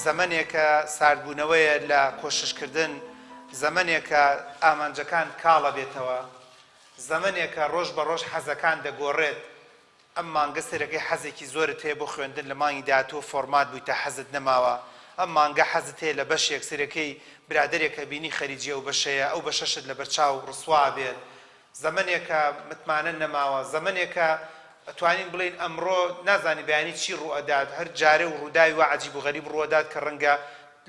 زەمانێکە ساردبوونەوەیە لە کۆششکردن، زەمانێکە ئامانجەکان کاڵە بێتەوە، زەمانێکە ڕۆژ بە ڕۆژ حەزەکان دەگۆڕێت. ئەم مانگە سەرەکەی حەزێکی زۆرت هەیە بۆ خوێندن لە مانگی داهاتووە فۆرمات بوویتە حەزت نەماوە. ئەم مانگە حەزت هەیە لە بەشێک سەرەکەی برادێکە بینی خەریجیە و بەشەیە ئەو بەشەشت لە بەرچاو ڕسوا بێت. زەمانێکە متمانە نەماوە، زەمانێکە ئەتوانین بڵین ئەمڕۆ نازانی بەیانی چی ڕوئەدات، هەر جارێ و ڕووداوی وا عەجیب و غەریب ڕوئەدات کە ڕەنگە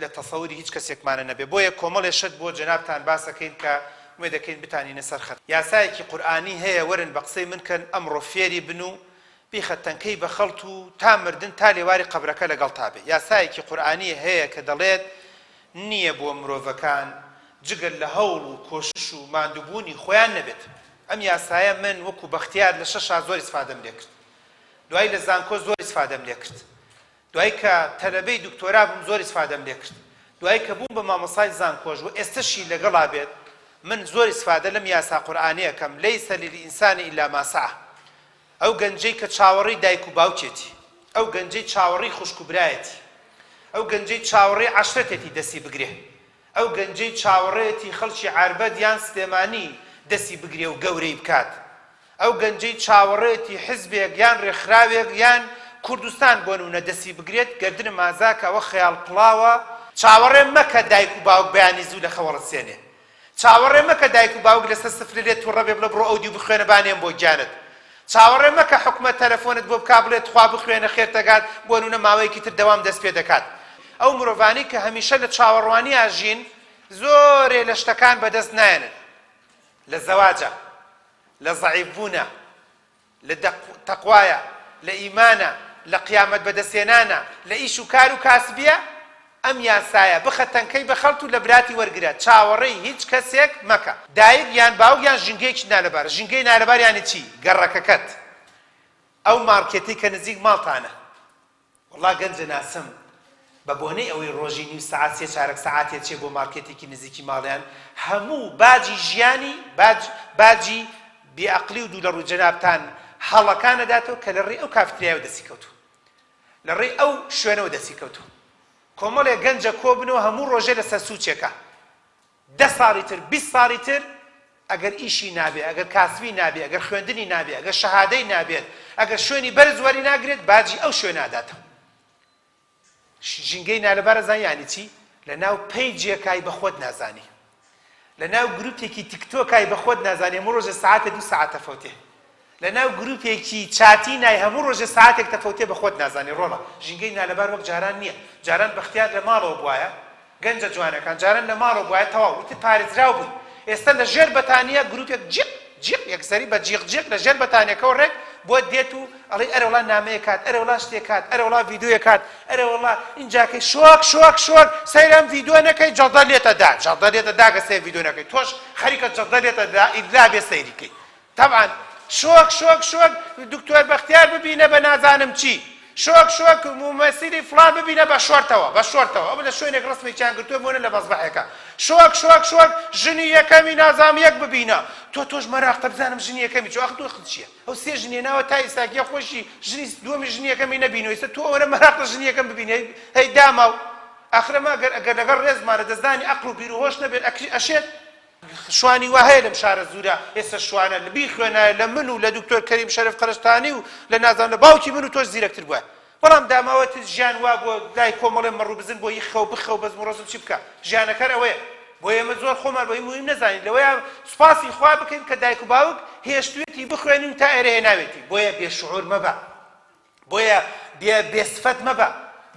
لە تەسەووری هیچ کەسێکمانە نەبێ. بۆیە کۆمەڵێ شت بۆ جەنابتان باسەکەین کە وێ دەکەین بتانینە سەر خەت. یاسایەکی قورئانی هەیە، وەرن بە قسەی من کەن ئەمڕۆ فێری بن و بیخەتەنکەی بە خەڵت و تا مردن تا لێواری قەبرەکە لەگەڵ تابێ. یاسایەکی قورئانی هەیە کە دەڵێت نییە بۆ مرۆڤەکان جگەل لە هەوڵ و کۆشش و ماندووبوونی خۆیان نەبێت. ئەم یاسایە من وەکو بەختیار لە 6 زۆر ئیسفادەم لێ کرد، دوای لە زانکۆ زۆر ئیسفادەم لێ کرد، دوای کە تەلەبەی دکتۆرا بووم زۆر ئیسفادەم لێ کرد، دوای کە بووم بە مامۆسای زانکۆژ و ئێستاشی لەگەڵا بێت. من زۆر ئیسفادە لەم یاسا قورئانیەکەم لەیسە للئینسانی ئیلا ما سعى. ئەو گەنجەی کە چاوەڕێی دایک و باوکێتی، ئەو گەنجەی چاوەڕێی خوشک و برایەتی، ئەو گەنجەی چاوەڕێی عەشرەتێتی دەستی بگرێ، ئەو گەنجەی چاوەڕێتی خەڵکی عاربەد یان سلێمانی دەستی بگرێ و گەورەی بکات، ئەو گەنجەی چاوەڕێتی حیزبێک یان ڕێکخراوێک یان کوردستان بۆ نمونە دەستی بگرێت، گەردنە مازاکە ئەوە خەیاڵ پڵاوە. چاوەڕێ مەکە دایک و باوک بەیانی زوو لە خەوەڕت سێنێ، چاوەڕێ مەکە دایک و باوک لەسەر سفرێت تووڕە بڵێ بڕۆ ئەودی و بخوێنە بانێن بۆ گیانت، چاوەڕێ مەکە حکومەت تەلەفۆنت بۆ بکا بڵێت خوا بخوێنە خێرتەکات بۆ نمونە ماوەیەکی تر دەوام دەست پێ دەکات. ئەو مرۆڤانی کە هەمیشە لە چاوەڕوانی ئاژین زۆرێ لە شتەکان بەدەست نایەنن، لە زەواجە، لە زەعیفبوونە، لە تەقوایە، لە ئیمانە، لە قیامەت بەدەستێنانە، لە ئیش و کار و کاسبیە. ئەم یاسایە بخەتەنکەی بە خەڵت و لە براتی وەرگرە، چاوەڕێی هیچ کەسێک مەکە، دایک یان باوک یان ژینگەیەکی نالەبارە. ژینگەی نالەبار یانی چی؟ گەڕەکەکەت، ئەو مارکێتی کە نزیک ماڵتانە. وەڵا گەنجە ناسم بە بۆنەی ئەوەی ڕۆژی نیو سەعات سێ چارەک سەعاتێک چێ بۆ مارکێتێکی نزیکی ماڵیان، هەموو باجی ژیانی باجی بێعەقلی و دوو لە ڕووی جەنابتان هەڵەکانەداتەوە کە لە ڕێی ئەو کافتریایەوە دەستی کەوتووە، لە ڕێی ئەو شوێنەوە دەستی کەوتووە. کۆمەڵێک گەنجە کۆبنەوە هەموو ڕۆژێ لەسەر سوچێکە 10 ساڵی تر 20 ساڵی تر ئەگەر ئیشی نابێت، ئەگەر کاسبی نابێت، ئەگەر خوێندنی نابێت، ئەگەر شەهادەی نابێت، ئەگەر شوێنی بەرز وەری ناگرێت، باجی ئەو شوێناداتەوە. ژینگەی نالەبارە زان یانی چی؟ لە ناو پەیجێکای بە خۆت نازانی، لە ناو گروپێکی تیکتۆکای بە خۆت نازانی هەموو ڕۆژێ سەعاتە 2 ساعات تەفەوتێ، لە ناو گروپێکی چاتی نای هەموو ڕۆژێ ساعاتێک تەفەوتێ بە خۆت نازانی. ڕۆڵە ژینگەی نالەبار وەک جاران نییە. جاران بەختیار لە ماڵەوە بوایە، گەنجە جوانەکان جاران لە ماڵەوە بوایە تەواو وتر پارێزراو بووی. ئێستا لە ژێر بەتانیە گروپێک جیق جیق یەکسەری بە جیق جیق لە ژێر بەتانیەکەەوە ڕێک بۆ دێت و ئەڵێ ئەرە وڵا نامەیە کات، ئەرە وڵا شتێک کات، ئەرە وڵا ڤیدیۆیە کات، ئەرە وڵا ئینجاکەی شۆک شۆک شۆک سەیران ڤیدیۆ نەکەی جەڵدە لێتە دا، جەڵدە لێتە دا کە سەیر ڤیدیۆ نەکەی، تۆش خەریکە جەڵدە لێتە دا ئیدلا بێ سەیریکەی. طبعاً شۆک شۆک شۆک دکتۆر بەختیار ببینە بە نازانم چی، شۆک شۆک ممەسیلی فڵان ببینە بە شۆرتەوە بە شۆرتەوە، ئەو لە شوێنێک ڕسمێکیان گرتووە بۆنە لە مەزبەحێکە. شۆک شۆک شۆک ژنی یەکەمی نازامیەک ببینە، تۆش مەراقتە بزانم ژنی یەکەمی چۆ ئەخ دۆخت چییە؟ ئەو سێ ژنێ ناوە تا ئێستاکیە خۆشی ژنی دووەمی ژنی یەکەمی نەبینەوە، ئێستا تۆ ئەوەنە مەراقتە ژنی یەکەم ببینێ هەی داماو ئاخرەما ئەگەر لەگەڵ ڕێزمانە دەزانی عەقڵ و بیر و هۆش نەبێت ئەشێت. شوانی وا هەیە لەم شارە زورە، ئێستا شوانە لە بیخوێنایە لە من و لە دکتۆر کەریم شەرەف قەرەشتانی و لە نازانم لە باوکی من و تۆش زیرەکتر بووە. بەڵام داماوەت ژیان وا بۆ لای کۆمەڵێ مەڕوو بزن بۆ یخەو بخەو بەزم و ڕۆزم چی بکە، ژیانەکەر ئەوەیە. بۆ ئێمە زۆر خۆمان بەی مهم نەزانین، لەوەیە سوپاسی خوا بکەین کە دایک و باوک هێشتوێتی بخوێنین تا ئێرە هێناوێتی. بۆیە بێشعور مەبە، بۆیە بێسفەت مەبە،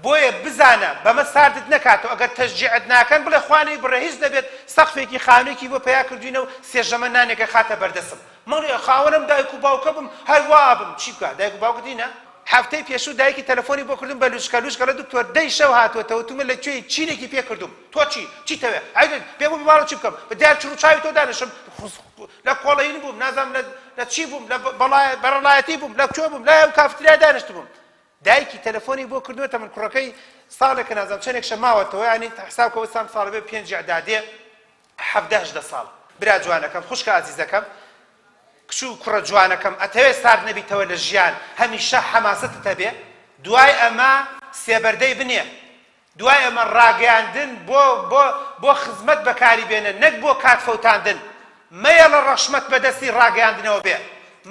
بۆیە بزانە بەمە ساردت نەکاتەوە. ئەگەر تەشجیعت ناکەن بڵێ خوانەی بڕێ هیچ دەبێت سەقفێکی خانوویەکی بۆ پیا کردوینە و سێژەمە نانێکە خاتە بەردەسم. مەڵێ خاوەنم دایک و باوکە بم هەروە بم چی بکە؟ دایک و باوکت دینە؟ هەفتەی پێشوو دایکی تەلەفۆنی بۆ کردم بە لوشکە لوشکە لە دکتۆر 10 شەو هاتووەتەوە تومە لە کوێی چینێکی پێ کردوم. تۆ چیتەوێ؟ ئەیدن پێ بووم ماڵە چی بکەم؟ بە دیار چڕ و چاوی تۆ دانیشم لە کۆڵەین بووم، نازانم لە چی بووم، لە بەڕەڵایەتی بووم، لە کوێ بووم، لای ئەو کافتریا دانیشت بووم. دایکی تەلەفۆنی بۆ کردووەتە من کوڕەکەی ساڵێکە نازانم چەندێک شەماوەتەوە، یعنی حسابکەوە سام ساڵە بێ 5 ئەعدادێ 17 ساڵ. برا جوانەکەم، خوشکە عەزیزەکەم، کچوو کوڕە جوانەکەم، ئەتەوێت سارد نەبیتەوە لە ژیان، هەمیشە حەماستت هەبێ، دوای ئەمە سێبەردەی بنێ، دوای ئەمە ڕاگەیاندن بۆ خزمەت بەکاری بێنن نەک بۆ کات فەوتاندن مەیەڵە ڕەشمەت بەدەستی ڕاگەیاندنەوە بێ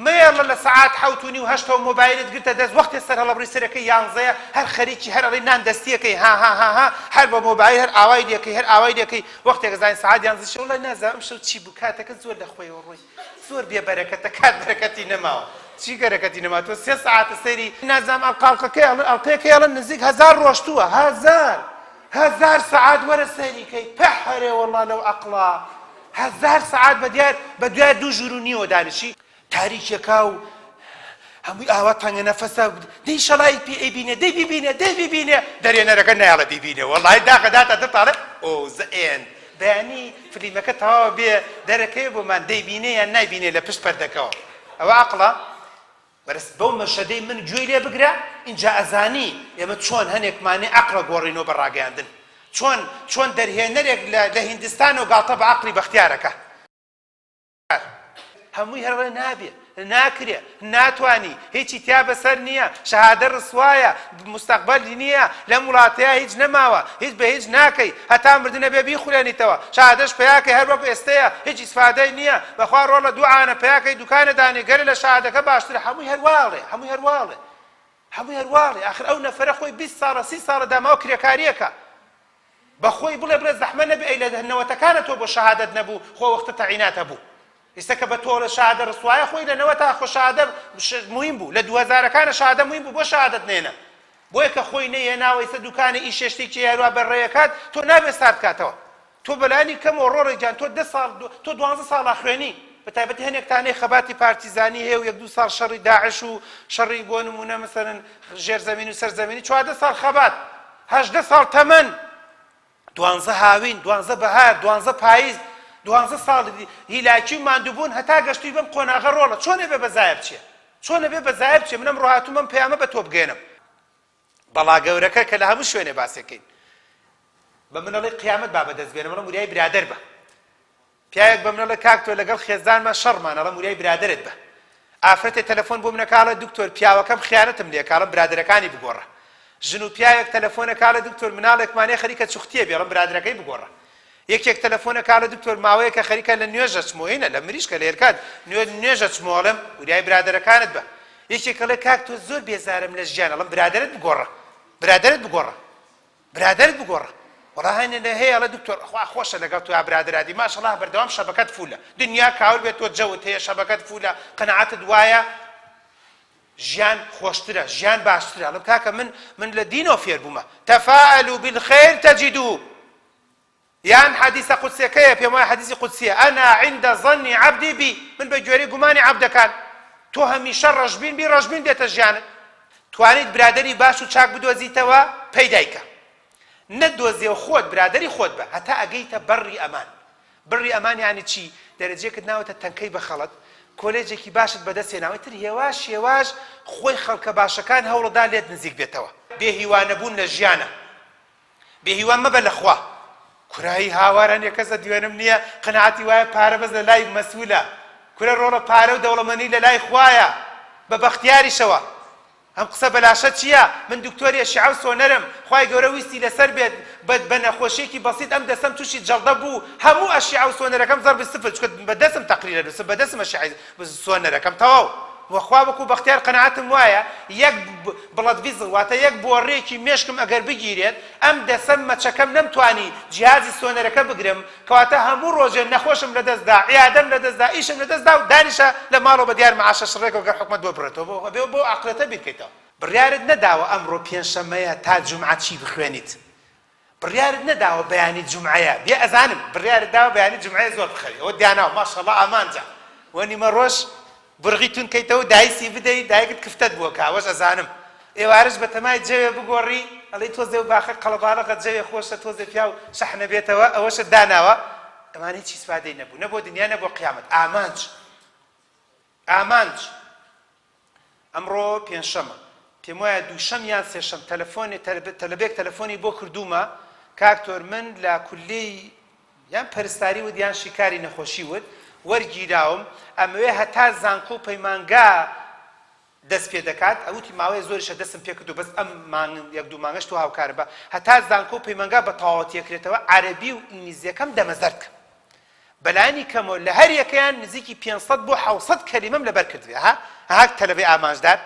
مەیەڵە لە سەعات 7:30 و مۆبایلت گرتە دەست وەختی سەر هەڵەبڕی سەرەکەی 11 هەر خەریکی هەر ئەڵێ نان دەستیەکەی ها هەر بە مۆبایل هەر ئاوای لێکەی هەر ئاوای لێکەی وەختێک زانین سەعات 11 وڵای نازانم شەو چی بوو کاتەکە زۆر لە خۆیەوە ڕۆی زۆر بێبەرەکەتە کات بەرەکەتی نەماوە چی گەرەکەتی نەما تۆ 3 سەعاتە سەیری نازانم ئەڵقەکەی ئەڵەن نزیک 1000 ڕۆشتووە 1000 سەعات وەرە سەیریکەی پەحەرێ وەڵا لەو عەقڵا 1000 سەعات بە دوای 2 ژوور و نیوە دانیشی تاریکێکا و هەمووی ئاوا تەنگە نەفەسە دەی شەڵای پێ ئەیبینێ دەی بیبینێ دەرێنەرەکە نایڵە بیبینێ وەڵای داخەداتە دەتاڵێ ئۆ زەئێن بەیانی فلیمەکە تەواوە بێ دەرەکەی بۆمان دەیبینێ یان نایبینێ لە پشت پەردەکەەوە ئەوە عەقڵە بەرز بەو مەشەدەی من گوێی لێ بگرە اینجا ئەزانی ئێمە چۆن هەنێکمانێ عەقڵە گۆڕینەوە بە ڕاگەیاندن چۆن دەرهێنەرێک لە هیندستان و گاڵتە بە عەقڵی بەختیارەکە هەمووی هەرڵێ نابێ ناکرێ ناتوانی هیچی تیا بەسەر نییە شەهادە ڕسوایە مستەقبەلی نییە لەم وڵاتەیە هیچ نەماوە هیچ بە هیچ ناکەی هەتا مردنە بێ بیخولێنیتەوە شەهادەش پێیاکەی هەر وەکو ئێستەیە هیچ ئیسفادەی نییە بەخوا ڕۆڵە دوعانە پێیاکەی دوکانەدانی گەرە لە شەهادەکە باشترە هەمووی هەرواڵێ ئاخر ئەو نەفەرە خۆی 20 ساڵە 30 ساڵە داماوە کرێکاریەکە بەخۆی بڵێ برێ زەحمە نەبێ ئەی لە نەوەتەکانە تۆ بۆ شەهادەت نەبوو خۆ وەختە تەعیناتە بوو ئێستا کە بە تۆ لە شەهادە ڕسوایە خۆی لەنەوە تا خۆ شەهادە مهم بوو لە 2000ەکانە شەهادە مهم بوو بۆ شەهادەت نێنە بۆیە کە خۆی نەیهێناوە ئێستا دوکانی ئیشێشتێکی هەروە بەڕێیەکات تۆ نابێ سارد کاتەوە تۆ بەلایانی کەمەوە ڕۆڕێک جان تۆ 10 ساڵ تۆ 12 ساڵا خوێنی بەتایبەتی هەنێکتانەی خەباتی پارتیزانی هەیە و 1-2 ساڵ شەڕی داعش و شەڕی بۆ نمونە مەسەرەن ژێرزەمین و سەرزەمینی 14 ساڵ خەبات 18 ساڵ تەمەن 12 هاوین 12 بەهار 12 پاییز 12 ساڵ هیلاکی و ماندووبوون هەتا گەشتی بم قۆناغە ڕۆڵە چۆنە بێ بەزایە بچێ منم ڕۆهاتوومەم پەیامە بە تۆ بگێنم بەڵا گەورەکە کە لە هەموو شوێنێ باسێکەین بە منەڵی قیامەت با بەدەست بێنم ئەڵە موریای برادەر بە پیاوێک بە منەڵە کاک تۆ لەگەڵ خێزانمە شەڕمان ئەڵە موریای برادەرت بە ئافرەتێ تەلەفۆن بۆ منەکاڵە دوکتۆر پیاوەکەم خیانەتم لێ کاڵم برادەرەکانی بگۆڕە ژن و پیاوێک تەلەفۆنەکاڵە دوکتۆر مناڵێکمانێ خەریکە چوختیە بێڵم برادەرەکەی بگۆڕە یەکێک تەلەفۆنەکاڵە دوکتۆر ماوەیە کە خەریکە لە نوێژە چمۆینە لە مریشکە لە هێرکات نوێژە چمۆڵم وریای برادەرەکانت بە یەکێکەڵێ کاک تۆ زۆر بێزارم لە ژیان ئەڵم برادەرت بگۆڕە وەڵا هەینە لە هەیە ئەڵە دوکتۆر خوا خۆشە لەگەڵ تۆ برادەرادی ماشەڵڵا بەردەوام شەبەکەت فولە دنیا کاول بێت تۆ جەوت هەیە شەبەکەت فولە قەنەعەتت وایە ژیان خۆشترە ژیان باشترە ئەڵم کاکە من لە دینەوە فێر بوومە تەفاعلوا بالخير تجدوه یان حەدیثە قودسیەکەیە پێم وایە حەدیثی قودسیە ئەنا عند ظن عبدي بي من بە گوێرەی گومانی عەبدەکان تۆ هەمیشە ڕەشبین دێتە ژیانت توانیت برادەری باش و چاک بدۆزیتەوە پەیدایکە نەدۆزیەوە خۆت برادەری خۆت بە هەتا ئەگەیتە بەڕی ئەمان یعنی چی دەرەجەیەکت ناوەتە تەنکەی بە خەڵەت کۆلێجێکی باشت بەدەستێناوە تر هێواش خۆی خەڵکە باشەکان هەوڵەدا لێت نزیک بێتەوە بێهیوانەبوون لە ژیانە بێهیوان مەبە لە خوا کورایی هاواران یەکەسە دوێنم نییە قەنەعەتی وایە پارە بەس لە لای مەسئولە کورە ڕۆڵە پارە و دەوڵەمەندی لە لای خوایە بە بەختیاریشەوە ئەم قسە بەلاشە چییە من دکتۆری ئەشیعە و سۆنەرم خوای گەورە ویستی لەسەر بێت بە نەخۆشیێکی بەسیط ئەم دەسەم تووشی جەڵدە بوو هەموو ئەشیعە و سۆنەرەکەم زەرب صفر چکە بەدەسم تەقریرە بەدەسم ئەشیعە سۆنەرەکەم تەواو وەخوا بەکو بەختیار قەنەعەتم وایە یەک بڵەت ڤیزڵ واتە یەک بۆڕێکی مێشکم ئەگەر بگیرێت ئەم دەسەم مەچەکەم نەمتوانی جیهازی سۆنەرەکە بگرم کەواتە هەموو ڕۆژێ نەخۆشم لەدەستدا عیادەم لەدەستدا ئیشم لەدەستدا و دانیشە لە ماڵەوە بە دیار مەعاشە شڕێکەوە گەر حکومەت بۆ بڕێتەوە بۆ عەقلەتە بیرکەیتەوە بڕیارت نەداوە ئەمڕۆ پێنجشەممەیە تا جومعە چی بخوێنیت بڕیارت نەداوە بەیانی جومعەیە بێ ئەزانم بڕیارت داوە بەیانی جومعەیە زۆر بخەوی ئەوە دیاناوە ماشەڵڵا ئامانجە وە نیمە ڕۆژ بڕغیتون کەیتەوە دایسی بدەیت دایکت کفتت بووە کاوەش ئەزانم ئێوارش بە تەمای جەوێ بگۆڕی ئەڵێ تۆزێ و باخە قەڵەباڵەقە جەوێ خۆشە تۆزێ پیا و شەحنە بێتەوە ئەوەشە داناوە ئەمان هیچ ئیسفادەی نەبوو نەبۆ دنیا نەبۆ قیامەت ئامانج ئەمڕۆ پێنجشەمە پێم وایە دووشەم یان سێشەم تەلەبێک تەلەفۆنی بۆ کردومە کاکتۆر من لە کولەی یان پەرستاری ود یان شیکاری نەخۆشی ود وەرگیراوم ئەمەوێ هەتا زانکۆ و پەیمانگا دەست پێ دەکات ئەوتی ماوەیە زۆریشە دەستم پێ کردو بەس ئەم یەک دوو مانگەش تو هاوکارم بە هەتا زانکۆ و پەیمانگا بە تەواوەتیەکرێتەوە عەرەبی و ئینگلیزیەکەم دەمەزەرد کە بەلایانی کەمەوە لە هەر یەکەیان نزیکی 500 بۆ 700 کەلیمەم لەبەر کردوێ ها تەلەبەی ئامانجدار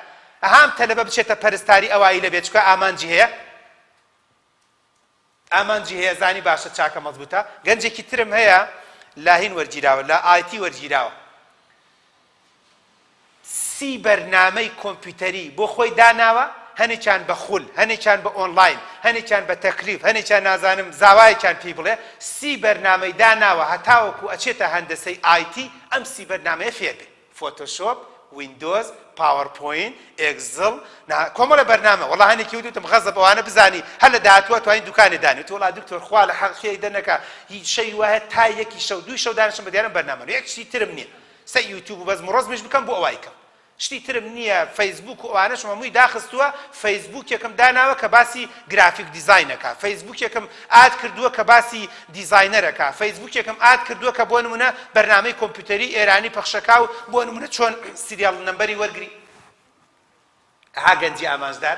ئەهام تەلەبە بچێتە پەرستاری ئەوایی لەبێت چکە ئامانجی هەیە ئامانجی هەیە زانی باشە چاکە مەزبوطە گەنجێکی ترم هەیە لاهین وەرگیراوە لە ئایتی وەرگیراوە سی بەرنامەی کۆمپیوتەری بۆ خۆی داناوە هەنێکیان بە خول هەنێکیان بە ئۆنلاین هەنێکیان بە تەکلیف هەنێکیان نازانم زاوایەکیان پێی بڵێ سی بەرنامەی داناوە هەتاوەکو ئەچێتە هەندەسەی ئایتی ئەم سی بەرنامەیە فێر بێ فۆتۆشۆپ ویندۆز پاوەرپۆین ئێکزڵ کۆمەڵە بەرنامە وەڵا هەنێکی وتم غەزە بەوانە بزانی هەر لە داهاتووە توانین دوکانێ دانی وتە وەڵا دکتۆر خوا لە حەقی دەنەکە هیچ شەی وایە تا یەکی شەو دوی شەو دانیشتم بە دیارم بەرنامە یەک شتی ترم نییە سە یوتیوب و بەزم و ڕۆزمش بکەم بۆ ئەوای کەم شتی ترم نییە فەیسبوک و ئەوانەش هەمووی داخستووە فەیسبوک یەکەم داناوە کە باسی گرافیک دیزاینەکە فەیسبوک یەکەم ئاد کردووە کە باسی دیزاینەرەکە فەیسبوک یەکەم ئاد کردووە کە بۆ نمونە بەرنامەی کۆمپیوتەری ئێرانی پەخشەکا و بۆ نمونە چۆن سیریال نەمبەری وەرگری ئەها گەنجی ئامانجدار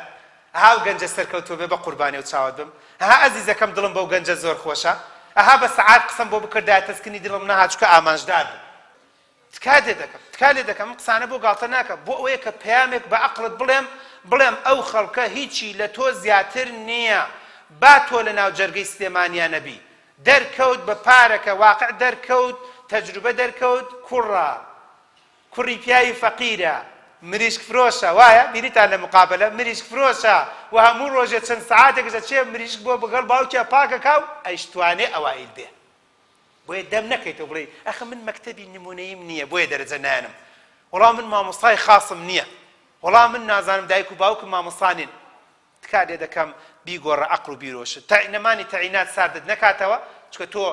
ئەها و گەنجە سەرکەوتووە بێ بە قوربانی و چاوت بم ئەها ئەزیزەکەم دڵم بەو گەنجە زۆر خۆشە ئەها بە سەعات قسەم بۆ بکردایە تەسکنی دڵم نەهات چکە ئامانجدار بم تکا لێ دەکەم قسانە بۆ گاڵتە ناکە بۆ ئەوەیە کە پەیامێک بە عەقڵت بڵێم ئەو خەڵکە هیچی لە تۆ زیاتر نییە با تۆ لە ناو جەرگەی سلێمانیا نەبی دەرکەوت بە پارەکە واقع دەرکەوت تەجروبە دەرکەوت کوڕی پیاوی فەقیرە مریشک فرۆشە وایە بیریتان لە مقابلە مریشک فرۆشە و هەموو ڕۆژێ چەند سەعاتێکە چێ مریشک بۆ بەگەڵ باوکیە پاکەکاو ئەیشتوانێ ئەوایل بێ بۆیە دەم نەکەیتەوە بڵێ ئەخە من مەکتەبی نمونەییم نییە بۆیە دەرەجە نایەنم وەڵام من مامۆستای خاصم نییە وەڵام من نازانم دایک و باوکم مامۆستانین تکا لێ دەکەم بیگۆڕە عەقڵ و بیرۆشت نەمانی تەعینات ساردت نەکاتەوە چکە تۆ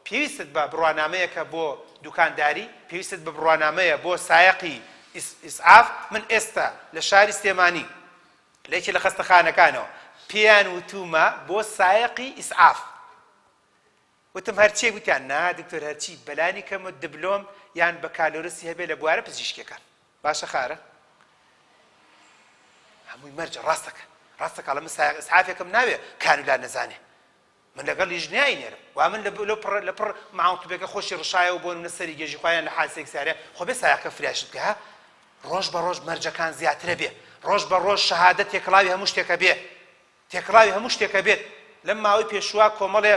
پێویستت بە بڕوانامەیەکە بۆ دوکانداری پێویستت بە بڕوانامەیە بۆ سایەقی ئیسعاف من ئێستا لە شاری سلێمانی لەیەکی لە خەستەخانەکانەوە پێیان وتومە بۆ سایەقی ئیسعاف وتم هەرچیە گوتیان نا دکتۆر هەرچی بەلانی کەمە دبلۆم یان بەکالۆرسی هەبێ لە بوارە پزیشکەکان باشە خارە هەمووی مەرجە ڕاستەکە لە من سایەق ئیسعافێکم ناوێ کانولا نەزانێ من لەگەڵ لیژنیایی نێرم و من لە پڕ ماوەتوبێکە خۆشی ڕشایە و بۆ نمونە سەری گێژی خۆیان لە حادسەیەک سارێ خۆ بێ سایەقە فریاشت بکە ڕۆژ بە ڕۆژ مەرجەکان زیاترە بێ ڕۆژ بە ڕۆژ شەهادە تێکڵاوی هەموو شتێکە بێت لەم ماوەی پێشووا کۆمەڵێ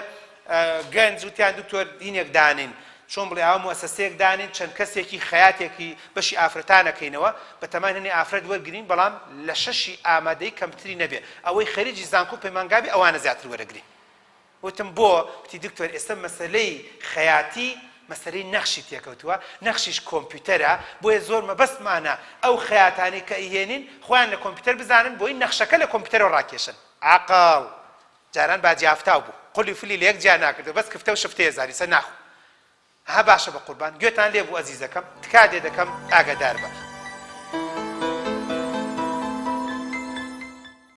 گەنج وتیان دکتۆر دینێک دانین چۆن بڵێ ئەو مؤسسەیەک دانین چەند کەسێکی خەیاتێکی بەشی ئافرەتانەکەینەوە بە تەمان هەنێ ئافرەت وەرگرین بەڵام لە شەشی ئامادەی کەمتری نەبێ ئەوەی خەریجی زانکۆ پەیمانگابی ئەوانە زیاتر وەرەگرین وتم بۆ وتی دکتۆر ئێستا مەسەلەی خەیاتی مەسەلەی نەخشی تێکەوتووە نەخشیش کۆمپیوتەرە بۆیە زۆر مەبەستمانە ئەو خەیاتانی کە ئیهێنین خۆیان لە کۆمپیوتەر بزانن بۆی نەخشەکە لە کۆمپیوتەرەوە ڕاکێشن عەقڵ جاران باجیافتاو بوو قولی فلی لە یەک جا ناکردو بەس کفتە و شفتەیە زاری سە ناخۆ ها باشە بە قوربان گوێتان لێ بوو ئەزیزەکەم تکا لێ دەکەم ئاگادار بە